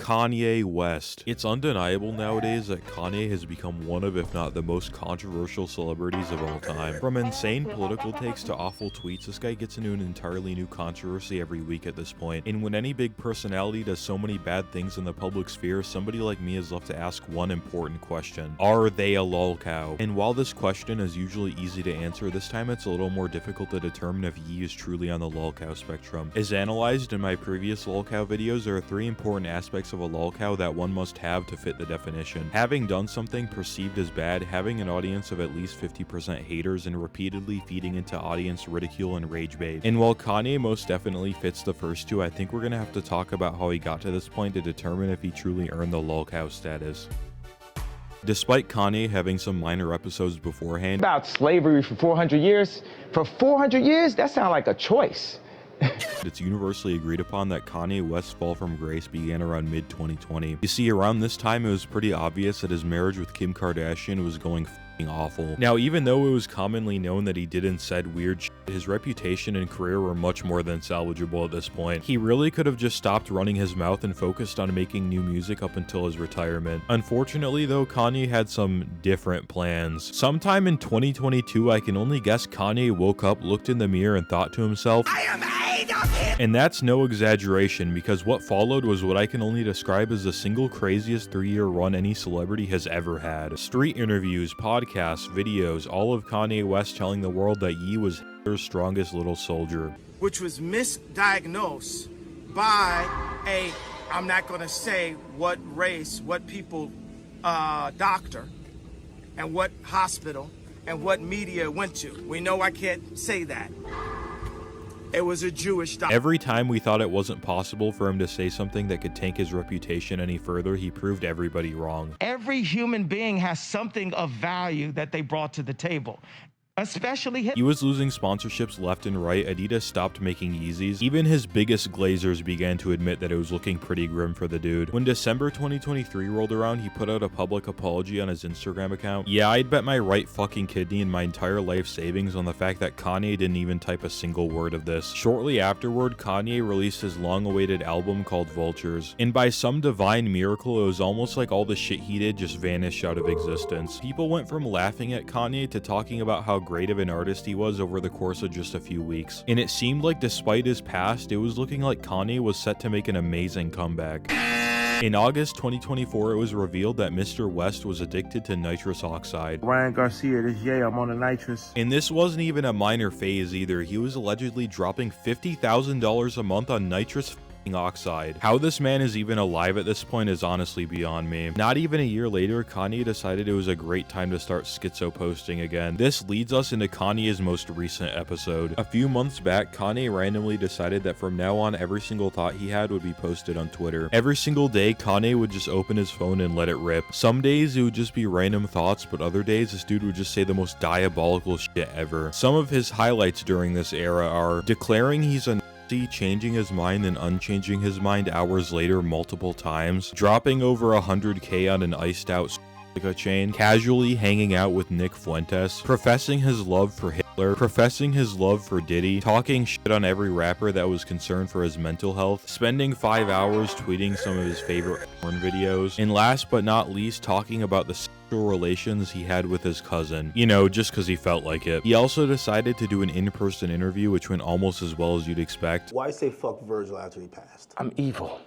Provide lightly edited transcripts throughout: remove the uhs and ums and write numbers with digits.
Kanye West. It's undeniable nowadays that Kanye has become one of, if not the most controversial celebrities of all time. From insane political takes to awful tweets, this guy gets into an entirely new controversy every week at this point. And when any big personality does so many bad things in the public sphere, somebody like me is left to ask one important question. Are they a lolcow? And while this question is usually easy to answer, this time it's a little more difficult to determine if Ye is truly on the lolcow spectrum. As analyzed in my previous lolcow videos, there are three important aspects of a lolcow that one must have to fit the definition. Having done something perceived as bad, having an audience of at least 50% haters, and repeatedly feeding into audience ridicule and rage bait. And while Kanye most definitely fits the first two, I think we're gonna have to talk about how he got to this point to determine if he truly earned the lolcow status. Despite Kanye having some minor episodes beforehand about slavery for 400 years, that sounds like a choice. It's universally agreed upon that Kanye West's fall from grace began around mid-2020. You see, around this time it was pretty obvious that his marriage with Kim Kardashian was going awful. Now, even though it was commonly known that he did and said weird shit, his reputation and career were much more than salvageable at this point. He really could have just stopped running his mouth and focused on making new music up until his retirement. Unfortunately though, Kanye had some different plans. Sometime in 2022, I can only guess Kanye woke up, looked in the mirror, and thought to himself, I am A-Dog. And that's no exaggeration, because what followed was what I can only describe as the single craziest 3-year run any celebrity has ever had. Street interviews, podcasts, videos, all of Kanye West telling the world that Ye was Hitler's strongest little soldier. Which was misdiagnosed by a, I'm not gonna say what race, what people, doctor, and what hospital, and what media went to. We know I can't say that. It was a Jewish doctor. Every time we thought it wasn't possible for him to say something that could tank his reputation any further, he proved everybody wrong. Every human being has something of value that they brought to the table. Especially him. He was losing sponsorships left and right. Adidas stopped making Yeezys. Even his biggest glazers began to admit that it was looking pretty grim for the dude. When December 2023 rolled around, he put out a public apology on his Instagram account. Yeah, I'd bet my right fucking kidney and my entire life savings on the fact that Kanye didn't even type a single word of this. Shortly afterward, Kanye released his long-awaited album called Vultures. And by some divine miracle, it was almost like all the shit he did just vanished out of existence. People went from laughing at Kanye to talking about how great of an artist he was over the course of just a few weeks. And it seemed like despite his past, it was looking like Kanye was set to make an amazing comeback. In August 2024, it was revealed that Mr. West was addicted to nitrous oxide. Ryan Garcia, this yeah, I'm on the nitrous. And this wasn't even a minor phase either. He was allegedly dropping $50,000 a month on nitrous oxide. How this man is even alive at this point is honestly beyond me. Not even a year later, Kanye decided it was a great time to start schizo posting again. This leads us into Kanye's most recent episode. A few months back, Kanye randomly decided that from now on, every single thought he had would be posted on Twitter. Every single day, Kanye would just open his phone and let it rip. Some days it would just be random thoughts, but other days this dude would just say the most diabolical shit ever. Some of his highlights during this era are declaring he's a changing his mind and unchanging his mind hours later multiple times, dropping over 100K on an iced out chain, casually hanging out with Nick Fuentes, professing his love for Hitler, professing his love for Diddy, talking shit on every rapper that was concerned for his mental health, spending 5 hours tweeting some of his favorite porn videos, and last but not least, talking about the sexual relations he had with his cousin, you know, just because he felt like it. He also decided to do an in-person interview, which went almost as well as you'd expect. Why say fuck Virgil after he passed? I'm evil.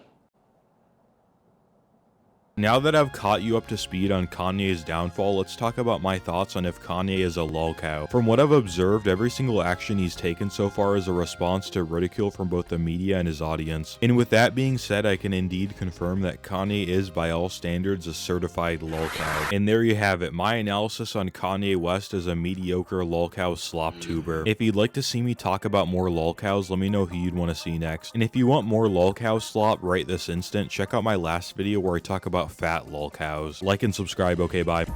Now that I've caught you up to speed on Kanye's downfall, let's talk about my thoughts on if Kanye is a lolcow. From what I've observed, every single action he's taken so far is a response to ridicule from both the media and his audience. And with that being said, I can indeed confirm that Kanye is, by all standards, a certified lolcow. And there you have it, my analysis on Kanye West as a mediocre lolcow slop tuber. If you'd like to see me talk about more lolcows, let me know who you'd want to see next. And if you want more lolcow slop right this instant, check out my last video where I talk about fat lolcows. Like and subscribe. Okay, bye.